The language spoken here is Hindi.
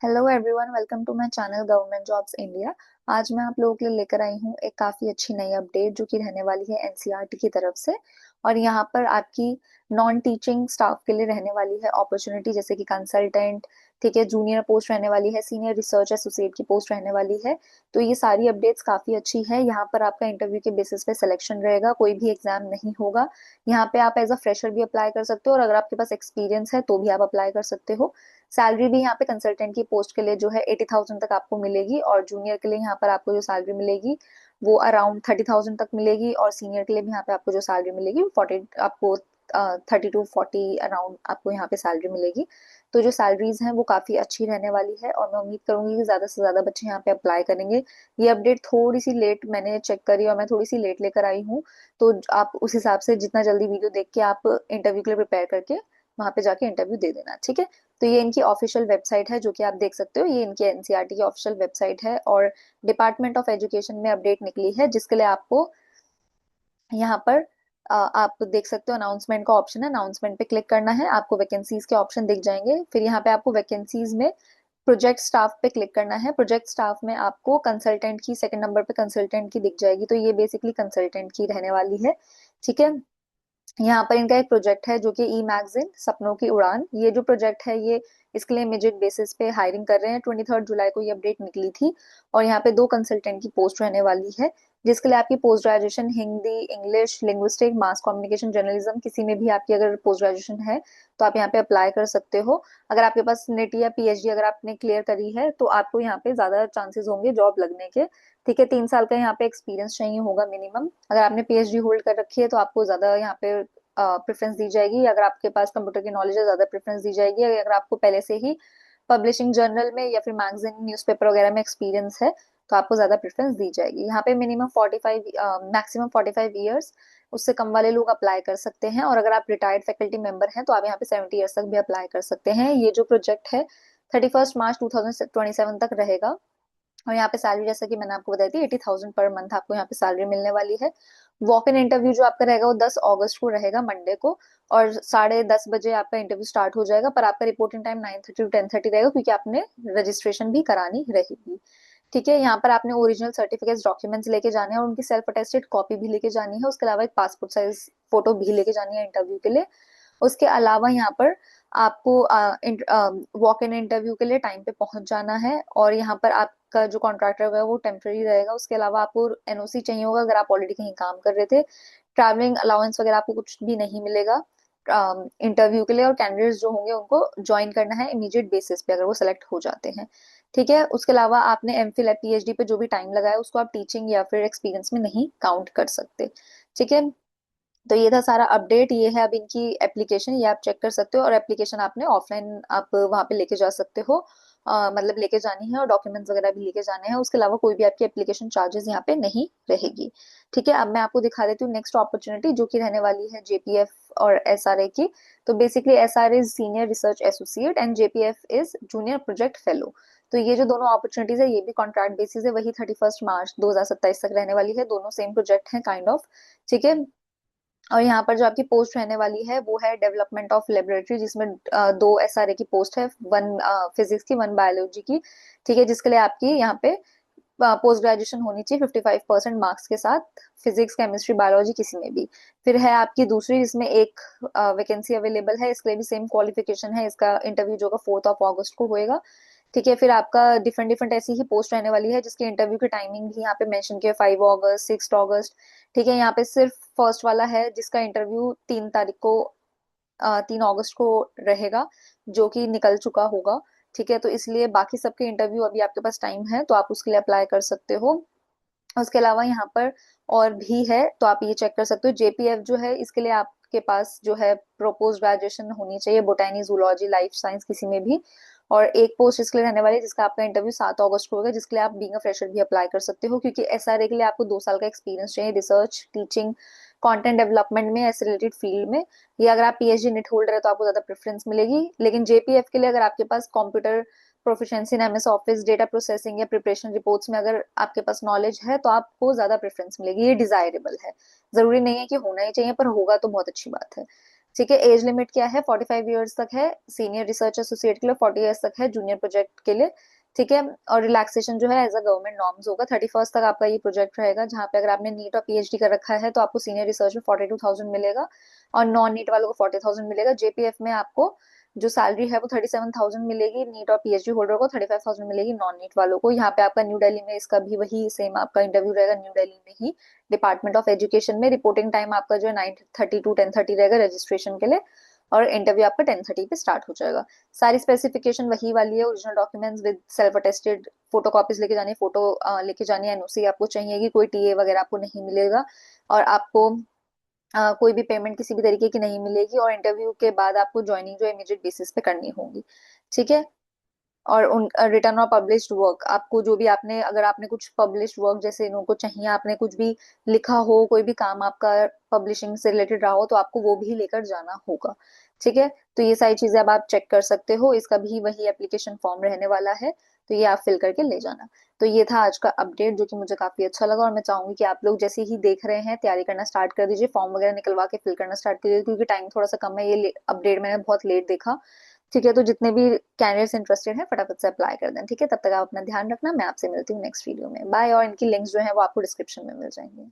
Hello everyone, welcome to my channel government jobs India. आज मैं आप लोगों के लिए लेकर आई हूँ एक काफी अच्छी नई अपडेट जो कि रहने वाली है एनसीईआरटी की तरफ से। और यहाँ पर आपकी नॉन टीचिंग स्टाफ के लिए रहने वाली है अपॉर्चुनिटी, जैसे कि कंसल्टेंट, ठीक है, जूनियर पोस्ट रहने वाली है, सीनियर रिसर्च एसोसिएट की पोस्ट रहने वाली है। तो ये सारी अपडेट्स काफी अच्छी है। यहाँ पर आपका इंटरव्यू के बेसिस पे सिलेक्शन रहेगा, कोई भी एग्जाम नहीं होगा। यहाँ पे आप एज अ फ्रेशर भी अप्लाई कर सकते हो और अगर आपके पास एक्सपीरियंस है तो भी आप अप्लाई कर सकते हो। सैलरी भी यहाँ पे कंसल्टेंट की पोस्ट के लिए जो है 80,000 तक आपको मिलेगी, और जूनियर के लिए यहाँ पर आपको जो सैलरी मिलेगी वो अराउंड 30,000 तक मिलेगी, और सीनियर के लिए भी यहाँ पे आपको जो सैलरी मिलेगी वो 40 आपको 30 to 40 अराउंड आपको यहाँ पे सैलरी मिलेगी। तो जो सैलरीज हैं वो काफी अच्छी रहने वाली है, और मैं उम्मीद करूंगी कि ज्यादा से ज्यादा बच्चे यहाँ पे अप्लाई करेंगे। ये अपडेट थोड़ी सी लेट मैंने चेक करी और मैं थोड़ी सी लेट लेकर आई हूँ। तो आप उस हिसाब से जितना जल्दी वीडियो देख के आप इंटरव्यू के लिए प्रिपेयर करके वहां पे जाके इंटरव्यू दे देना, ठीक है। तो ये इनकी ऑफिशियल वेबसाइट है जो कि आप देख सकते हो, ये इनकी एनसीईआरटी की ऑफिशियल वेबसाइट है, और डिपार्टमेंट ऑफ एजुकेशन में अपडेट निकली है, जिसके लिए आपको यहाँ पर आप देख सकते हो अनाउंसमेंट का ऑप्शन है। अनाउंसमेंट पे क्लिक करना है, आपको वैकेंसीज के ऑप्शन दिख जाएंगे। फिर यहाँ पे आपको वैकेंसीज में प्रोजेक्ट स्टाफ पे क्लिक करना है। प्रोजेक्ट स्टाफ में आपको कंसल्टेंट की सेकंड नंबर पे कंसल्टेंट की दिख जाएगी, तो ये बेसिकली कंसल्टेंट की रहने वाली है, ठीक है। यहाँ पर इनका एक प्रोजेक्ट है जो कि ई मैगजीन सपनों की उड़ान, ये जो प्रोजेक्ट है ये इसके लिए इमीडिएट बेसिस पे हायरिंग कर रहे हैं। 23 जुलाई को ये अपडेट निकली थी, और यहाँ पे 2 कंसल्टेंट की पोस्ट रहने वाली है, जिसके लिए आपकी post graduation Hindi, English, linguistic, mass communication, journalism, किसी में भी आपकी अगर पोस्ट ग्रेजुएशन है तो आप यहाँ पे अप्लाई कर सकते हो। अगर आपके पास नेट या पीएचडी अगर आपने क्लियर करी है तो आपको यहाँ पे ज्यादा चांसेस होंगे जॉब लगने के, ठीक है। 3 साल का यहाँ पे एक्सपीरियंस चाहिए होगा मिनिमम। अगर आपने पीएचडी होल्ड कर रखी है तो आपको ज्यादा यहाँ पे प्रेफरेंस दी जाएगी। अगर आपके पास कंप्यूटर की नॉलेज है ज्यादा प्रेफरेंस दी जाएगी। अगर आपको पहले से ही पब्लिशिंग जर्नल में या फिर मैगजीन न्यूज़पेपर वगैरह में एक्सपीरियंस है तो आपको ज्यादा प्रेफरेंस दी जाएगी। यहाँ पे मिनिमम 45, मैक्सिमम 45 ईयर्स, उससे कम वाले लोग अप्लाई कर सकते हैं। और अगर आप रिटायर्ड फैकल्टी मेंबर हैं तो आप यहाँ पे 70 ईयर्स तक भी अप्लाई कर सकते हैं। ये जो प्रोजेक्ट है 31 मार्च 2027 तक रहेगा। और यहाँ पे सैलरी जैसा कि मैंने आपको बताई थी 80,000 पर मंथ आपको यहाँ पे सैलरी मिलने वाली है। वॉक इन इंटरव्यू जो आपका रहेगा वो 10 अगस्त को रहेगा, मंडे को, और 10:30 बजे आपका इंटरव्यू स्टार्ट हो जाएगा। पर आपका रिपोर्टिंग टाइम 9:30 to 10:30 रहेगा, क्योंकि आपने रजिस्ट्रेशन भी करानी रहेगी, ठीक है। यहाँ पर आपने ओरिजिनल सर्टिफिकेट्स डॉक्यूमेंट्स लेके जाने हैं और उनकी सेल्फ अटेस्टेड कॉपी भी लेके जानी है। उसके अलावा एक पासपोर्ट साइज फोटो भी लेके जानी है इंटरव्यू के लिए। उसके अलावा यहाँ पर आपको वॉक इन इंटरव्यू के लिए टाइम पे पहुंच जाना है, और यहाँ पर आपका जो कॉन्ट्रैक्टर होगा वो टेम्पररी रहेगा। उसके अलावा आपको एनओसी चाहिए होगा अगर आप ऑलरेडी कहीं काम कर रहे थे। ट्रैवलिंग अलाउंस वगैरह आपको कुछ भी नहीं मिलेगा इंटरव्यू के लिए, और कैंडिडेट्स जो होंगे उनको ज्वाइन करना है इमीडिएट बेसिस पे अगर वो सेलेक्ट हो जाते हैं, ठीक है। उसके अलावा आपने एमफिल या पीएचडी पे जो भी टाइम लगाया उसको आप टीचिंग या फिर एक्सपीरियंस में नहीं काउंट कर सकते, ठीक है। तो ये था सारा अपडेट। ये है अब इनकी एप्लीकेशन, ये आप चेक कर सकते हो, और एप्लीकेशन आपने ऑफलाइन आप वहां पे लेके जा सकते हो। मतलब लेके जानी है और डॉक्यूमेंट्स वगैरह भी लेके जाने हैं। उसके अलावा कोई भी आपकी एप्लीकेशन चार्जेस यहाँ पे नहीं रहेगी, ठीक है। अब मैं आपको दिखा देती हूँ नेक्स्ट अपॉर्चुनिटी जो कि रहने वाली है जेपीएफ और एसआरए की। तो basically SRA is senior research associate and JPF is junior project fellow. तो ये जो दोनों अपॉर्चुनिटीज है ये भी कॉन्ट्रैक्ट बेसिस है, वही 31 मार्च 2027 तक रहने वाली है। दोनों सेम प्रोजेक्ट है काइंड ऑफ, ठीक है। और यहाँ पर जो आपकी पोस्ट रहने वाली है वो है डेवलपमेंट ऑफ लेबोरेटरी, जिसमें 2 एसआरए की पोस्ट है, वन फिजिक्स की, वन बायोलॉजी की, ठीक है। जिसके लिए आपकी यहाँ पे पोस्ट ग्रेजुएशन होनी चाहिए 55% मार्क्स के साथ, फिजिक्स, केमिस्ट्री, बायोलॉजी किसी में भी। फिर है आपकी दूसरी, जिसमें एक वैकेंसी अवेलेबल है, इसके लिए भी सेम क्वालिफिकेशन है। इसका इंटरव्यू जो होगा 4 अगस्त को होएगा, ठीक है। फिर आपका डिफरेंट डिफरेंट ऐसी ही पोस्ट रहने वाली है, जिसकी इंटरव्यू की टाइमिंग भी यहाँ पे मेंशन किया, 5 अगस्त, 6 अगस्त, ठीक है। यहाँ पे सिर्फ फर्स्ट वाला है जिसका इंटरव्यू 3 तारीख को 3 अगस्त को रहेगा, जो कि निकल चुका होगा, ठीक है। तो इसलिए बाकी सबके इंटरव्यू अभी आपके पास टाइम है तो आप उसके लिए अप्लाई कर सकते हो। उसके अलावा यहाँ पर और भी है तो आप ये चेक कर सकते हो। जेपीएफ जो है इसके लिए आपके पास जो है प्रोपोज ग्रेजुएशन होनी चाहिए, बोटैनी, जूलॉजी, लाइफ साइंस किसी में भी। और एक पोस्ट इसके लिए रहने वाली है जिसका आपका इंटरव्यू 7 अगस्त को होगा, जिसके लिए आप बीइंग अ फ्रेशर भी अप्लाई कर सकते हो, क्योंकि एसआरए के लिए आपको 2 साल का एक्सपीरियंस चाहिए रिसर्च, टीचिंग, कंटेंट डेवलपमेंट में, ऐसे रिलेटेड फील्ड में। या अगर आप पीएचडी नेट होल्डर है तो आपको ज्यादा प्रेफरेंस मिलेगी। लेकिन जेपीएफ के लिए अगर आपके पास computer proficiency in MS Office, data processing या प्रिपरेशन रिपोर्ट्स में अगर आपके पास नॉलेज है तो आपको ज्यादा प्रेफरेंस मिलेगी। ये डिजायरेबल है, जरूरी नहीं है कि होना ही चाहिए, पर होगा तो बहुत अच्छी बात है। ठीक है, एज लिमिट क्या है, 45 ईयर्स तक है सीनियर रिसर्च एसोसिएट के लिए, 40 ईयर्स तक है जूनियर प्रोजेक्ट के लिए। ठीक है, और रिलैक्सेशन जो है एज अ गवर्नमेंट नॉर्म्स होगा, 31st तक आपका ये प्रोजेक्ट रहेगा, जहाँ पे अगर आपने नीट और पीएचडी कर रखा है तो आपको सीनियर रिसर्च में 42,000 मिलेगा, और नॉन नीट वालों को 40,000 मिलेगा। जेपीएफ में आपको जो सैलरी है वो 37,000 मिलेगी, नीट और पीएचडी होल्डर को 35,000 मिलेगी, नॉन नीट वालों को। यहाँ पे आपका न्यू दिल्ली में इसका भी वही सेम आपका इंटरव्यू रहेगा, न्यू दिल्ली में ही, डिपार्टमेंट ऑफ एजुकेशन में। रिपोर्टिंग टाइम आपका जो है 9:30 टू 10:30 रहेगा रजिस्ट्रेशन के लिए, और इंटरव्यू आपका 10:30 पे स्टार्ट हो जाएगा। सारी स्पेसिफिकेशन वही वाली है, original documents with self attested photo copies लेके जानी, फोटो लेके जानी, एनओसी आपको चाहिएगी, कोई टीए वगैरह आपको नहीं मिलेगा, और आपको कोई भी पेमेंट किसी भी तरीके की नहीं मिलेगी, और इंटरव्यू के बाद आपको ज्वाइनिंग जो इमीडिएट बेसिस पे करनी होगी। ठीक है, और उन रिटर्न और पब्लिश्ड वर्क, आपको जो भी आपने, अगर आपने कुछ पब्लिश्ड वर्क जैसे इनको चाहिए, आपने कुछ भी लिखा हो, कोई भी काम आपका पब्लिशिंग से रिलेटेड रहा हो, तो आपको वो भी लेकर जाना होगा। ठीक है, तो ये सारी चीजें अब आप चेक कर सकते हो, इसका भी वही एप्लीकेशन फॉर्म रहने वाला है, तो ये आप फिल करके ले जाना। तो ये था आज का अपडेट जो कि मुझे काफी अच्छा लगा, और मैं चाहूंगी कि आप लोग जैसे ही देख रहे हैं तैयारी करना स्टार्ट कर दीजिए, फॉर्म वगैरह निकलवा के फिल करना स्टार्ट कर दीजिए, क्योंकि टाइम थोड़ा सा कम है, ये अपडेट मैंने बहुत लेट देखा। ठीक है, तो जितने भी कैंडिडेट्स इंटरेस्टेड हैं फटाफट से अप्लाई कर दें। ठीक है, तब तक आप अपना ध्यान रखना, मैं आपसे मिलती हूँ नेक्स्ट वीडियो में, बाय। और इनकी लिंक्स जो है वो आपको डिस्क्रिप्शन में मिल जाएंगे।